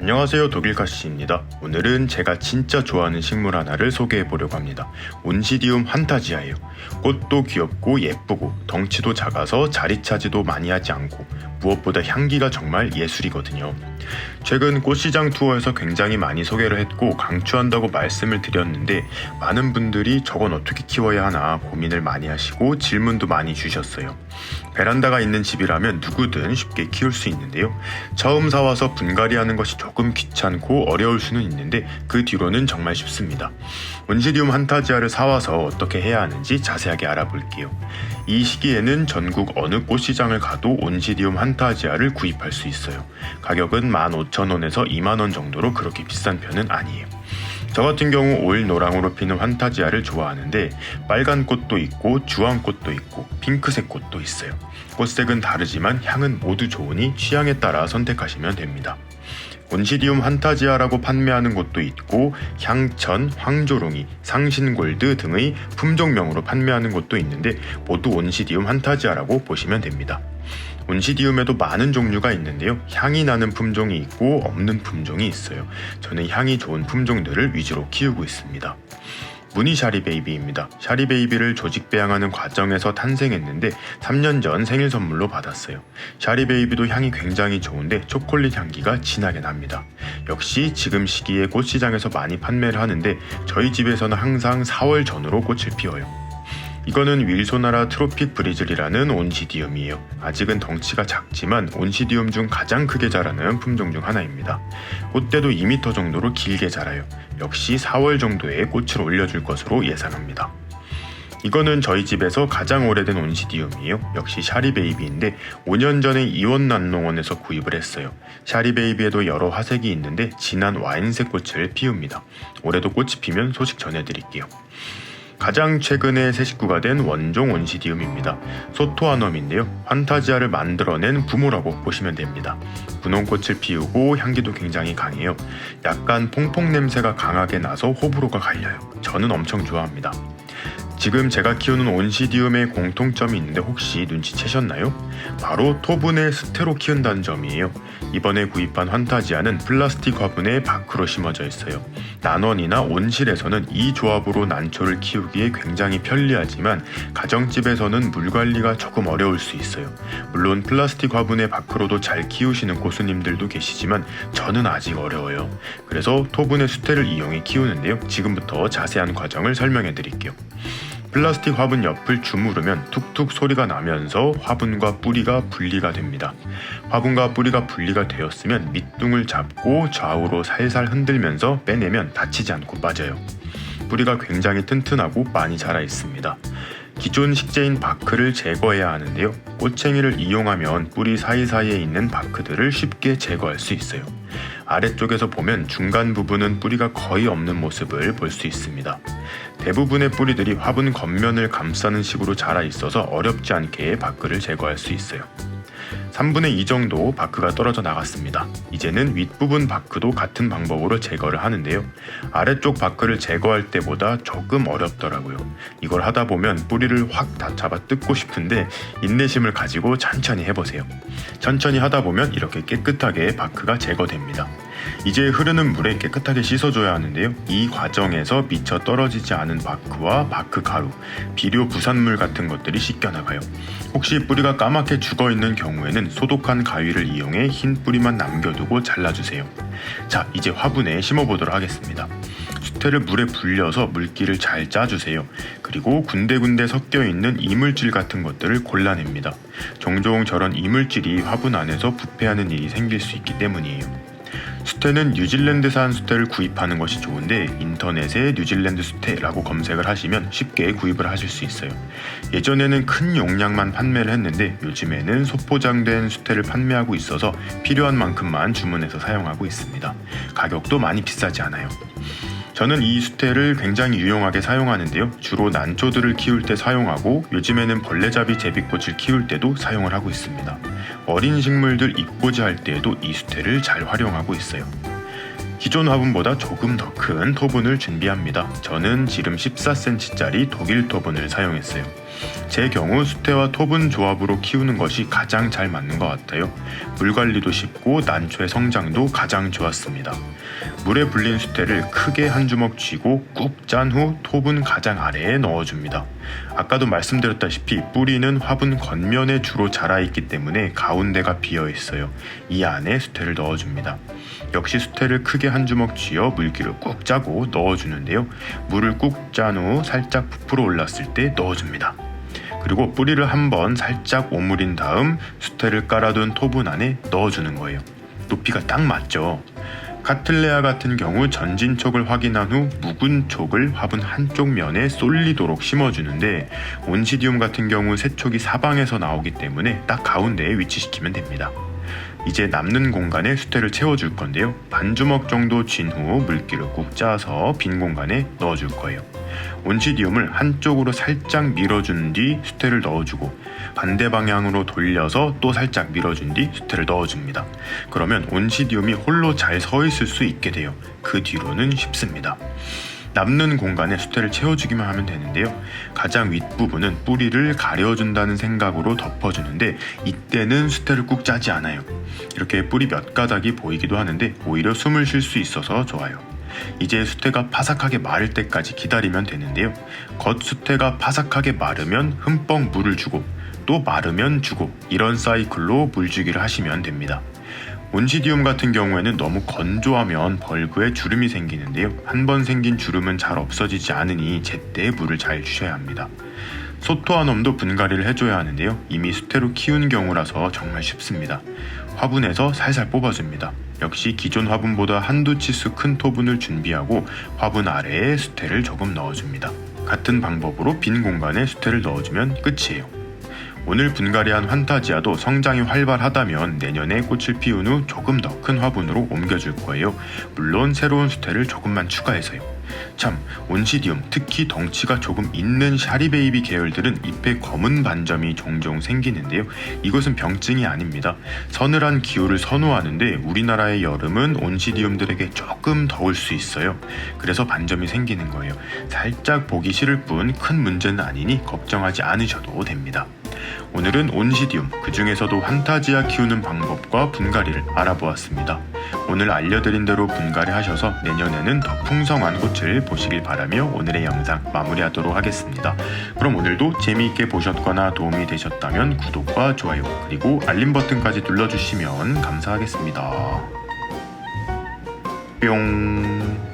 안녕하세요, 독일가시입니다. 오늘은 제가 진짜 좋아하는 식물 하나를 소개해 보려고 합니다. 온시디움 환타지아예요. 꽃도 귀엽고 예쁘고 덩치도 작아서 자리 차지도 많이 하지 않고 무엇보다 향기가 정말 예술이거든요. 최근 꽃시장 투어에서 굉장히 많이 소개를 했고 강추한다고 말씀을 드렸는데 많은 분들이 저건 어떻게 키워야 하나 고민을 많이 하시고 질문도 많이 주셨어요. 베란다가 있는 집이라면 누구든 쉽게 키울 수 있는데요. 처음 사와서 분갈이하는 것이 조금 귀찮고 어려울 수는 있는데 그 뒤로는 정말 쉽습니다. 온시디움 환타지아를 사와서 어떻게 해야 하는지 자세하게 알아볼게요. 이 시기에는 전국 어느 꽃시장을 가도 온시디움 환타지아를 구입할 수 있어요. 가격은 15,000원에서 20,000원 정도로 그렇게 비싼 편은 아니에요. 저 같은 경우 올노랑으로 피는 환타지아를 좋아하는데 빨간 꽃도 있고 주황꽃도 있고 핑크색 꽃도 있어요. 꽃색은 다르지만 향은 모두 좋으니 취향에 따라 선택하시면 됩니다. 온시디움 환타지아라고 판매하는 곳도 있고 향천, 황조롱이, 상신골드 등의 품종명으로 판매하는 곳도 있는데 모두 온시디움 환타지아라고 보시면 됩니다. 온시디움에도 많은 종류가 있는데요. 향이 나는 품종이 있고 없는 품종이 있어요. 저는 향이 좋은 품종들을 위주로 키우고 있습니다. 무늬 샤리베이비입니다. 샤리베이비를 조직 배양하는 과정에서 탄생했는데 3년 전 생일 선물로 받았어요. 샤리베이비도 향이 굉장히 좋은데 초콜릿 향기가 진하게 납니다. 역시 지금 시기에 꽃시장에서 많이 판매를 하는데 저희 집에서는 항상 4월 전후로 꽃을 피워요. 이거는 윌소나라 트로픽 브리즐이라는 온시디움이에요. 아직은 덩치가 작지만 온시디움 중 가장 크게 자라는 품종 중 하나입니다. 꽃대도 2m 정도로 길게 자라요. 역시 4월 정도에 꽃을 올려줄 것으로 예상합니다. 이거는 저희 집에서 가장 오래된 온시디움이에요. 역시 샤리베이비인데 5년 전에 이원난농원에서 구입을 했어요. 샤리베이비에도 여러 화색이 있는데 진한 와인색 꽃을 피웁니다. 올해도 꽃이 피면 소식 전해드릴게요. 가장 최근에 새 식구가 된 원종 온시디움입니다. 소토아넘인데요. 환타지아를 만들어낸 부모라고 보시면 됩니다. 분홍꽃을 피우고 향기도 굉장히 강해요. 약간 퐁퐁 냄새가 강하게 나서 호불호가 갈려요. 저는 엄청 좋아합니다. 지금 제가 키우는 온시디움의 공통점이 있는데 혹시 눈치채셨나요? 바로 토분의 스테로 키운다는 점이에요. 이번에 구입한 환타지아는 플라스틱 화분에 밖으로 심어져 있어요. 난원이나 온실에서는 이 조합으로 난초를 키우기에 굉장히 편리하지만 가정집에서는 물 관리가 조금 어려울 수 있어요. 물론 플라스틱 화분에 밖으로도 잘 키우시는 고수님들도 계시지만 저는 아직 어려워요. 그래서 토분의 수태를 이용해 키우는데요. 지금부터 자세한 과정을 설명해 드릴게요. 플라스틱 화분 옆을 주무르면 툭툭 소리가 나면서 화분과 뿌리가 분리가 됩니다. 화분과 뿌리가 분리가 되었으면 밑둥을 잡고 좌우로 살살 흔들면서 빼내면 다치지 않고 빠져요. 뿌리가 굉장히 튼튼하고 많이 자라 있습니다. 기존 식재인 바크를 제거해야 하는데요. 꽃챙이를 이용하면 뿌리 사이사이에 있는 바크들을 쉽게 제거할 수 있어요. 아래쪽에서 보면 중간 부분은 뿌리가 거의 없는 모습을 볼 수 있습니다. 대부분의 뿌리들이 화분 겉면을 감싸는 식으로 자라 있어서 어렵지 않게 바크를 제거할 수 있어요. 3분의 2 정도 바크가 떨어져 나갔습니다. 이제는 윗부분 바크도 같은 방법으로 제거를 하는데요. 아래쪽 바크를 제거할 때보다 조금 어렵더라고요. 이걸 하다 보면 뿌리를 확 다 잡아 뜯고 싶은데 인내심을 가지고 천천히 해보세요. 천천히 하다 보면 이렇게 깨끗하게 바크가 제거됩니다. 이제 흐르는 물에 깨끗하게 씻어줘야 하는데요. 이 과정에서 미처 떨어지지 않은 바크와 바크 가루, 비료 부산물 같은 것들이 씻겨나가요. 혹시 뿌리가 까맣게 죽어있는 경우에는 소독한 가위를 이용해 흰 뿌리만 남겨두고 잘라주세요. 자, 이제 화분에 심어보도록 하겠습니다. 수태를 물에 불려서 물기를 잘 짜주세요. 그리고 군데군데 섞여있는 이물질 같은 것들을 골라냅니다. 종종 저런 이물질이 화분 안에서 부패하는 일이 생길 수 있기 때문이에요. 수태는 뉴질랜드산 수태를 구입하는 것이 좋은데 인터넷에 뉴질랜드 수태라고 검색을 하시면 쉽게 구입을 하실 수 있어요. 예전에는 큰 용량만 판매를 했는데 요즘에는 소포장된 수태를 판매하고 있어서 필요한 만큼만 주문해서 사용하고 있습니다. 가격도 많이 비싸지 않아요. 저는 이 수태를 굉장히 유용하게 사용하는데요. 주로 난초들을 키울 때 사용하고 요즘에는 벌레잡이 제비꽃을 키울 때도 사용을 하고 있습니다. 어린 식물들 잎꽂이 할 때에도 이 수태를 잘 활용하고 있어요. 기존 화분보다 조금 더 큰 토분을 준비합니다. 저는 지름 14cm짜리 독일 토분을 사용했어요. 제 경우 수태와 토분 조합으로 키우는 것이 가장 잘 맞는 것 같아요. 물 관리도 쉽고 난초의 성장도 가장 좋았습니다. 물에 불린 수태를 크게 한 주먹 쥐고 꾹 짠 후 톱은 가장 아래에 넣어줍니다. 아까도 말씀드렸다시피 뿌리는 화분 겉면에 주로 자라있기 때문에 가운데가 비어있어요. 이 안에 수태를 넣어줍니다. 역시 수태를 크게 한 주먹 쥐어 물기를 꾹 짜고 넣어주는데요. 물을 꾹 짠 후 살짝 부풀어 올랐을 때 넣어줍니다. 그리고 뿌리를 한번 살짝 오므린 다음 수태를 깔아둔 토분 안에 넣어주는 거예요. 높이가 딱 맞죠? 카틀레아 같은 경우 전진 촉을 확인한 후 묵은 촉을 화분 한쪽 면에 쏠리도록 심어주는데, 온시디움 같은 경우 새 촉이 사방에서 나오기 때문에 딱 가운데에 위치시키면 됩니다. 이제 남는 공간에 수태를 채워줄 건데요. 반주먹 정도 쥔 후 물기를 꾹 짜서 빈 공간에 넣어줄 거예요. 온시디움을 한쪽으로 살짝 밀어준 뒤 수태를 넣어주고 반대 방향으로 돌려서 또 살짝 밀어준 뒤 수태를 넣어줍니다. 그러면 온시디움이 홀로 잘 서 있을 수 있게 돼요. 그 뒤로는 쉽습니다. 남는 공간에 수태를 채워주기만 하면 되는데요. 가장 윗부분은 뿌리를 가려준다는 생각으로 덮어주는데, 이때는 수태를 꾹 짜지 않아요. 이렇게 뿌리 몇 가닥이 보이기도 하는데 오히려 숨을 쉴 수 있어서 좋아요. 이제 수태가 바삭하게 마를 때까지 기다리면 되는데요. 겉 수태가 바삭하게 마르면 흠뻑 물을 주고 또 마르면 주고, 이런 사이클로 물주기를 하시면 됩니다. 온시디움 같은 경우에는 너무 건조하면 벌브에 주름이 생기는데요. 한번 생긴 주름은 잘 없어지지 않으니 제때 물을 잘 주셔야 합니다. 소토아넘도 분갈이를 해줘야 하는데요. 이미 수태로 키운 경우라서 정말 쉽습니다. 화분에서 살살 뽑아줍니다. 역시 기존 화분보다 한두 치수 큰 토분을 준비하고 화분 아래에 수태를 조금 넣어줍니다. 같은 방법으로 빈 공간에 수태를 넣어주면 끝이에요. 오늘 분갈이한 환타지아도 성장이 활발하다면 내년에 꽃을 피운 후 조금 더 큰 화분으로 옮겨줄 거예요. 물론 새로운 수태를 조금만 추가해서요. 참, 온시디움, 특히 덩치가 조금 있는 샤리베이비 계열들은 잎에 검은 반점이 종종 생기는데요. 이것은 병증이 아닙니다. 서늘한 기후를 선호하는데 우리나라의 여름은 온시디움들에게 조금 더울 수 있어요. 그래서 반점이 생기는 거예요. 살짝 보기 싫을 뿐 큰 문제는 아니니 걱정하지 않으셔도 됩니다. 오늘은 온시디움, 그 중에서도 환타지아 키우는 방법과 분갈이를 알아보았습니다. 오늘 알려드린 대로 분갈이 하셔서 내년에는 더 풍성한 꽃을 보시길 바라며 오늘의 영상 마무리하도록 하겠습니다. 그럼 오늘도 재미있게 보셨거나 도움이 되셨다면 구독과 좋아요 그리고 알림 버튼까지 눌러주시면 감사하겠습니다. 뿅.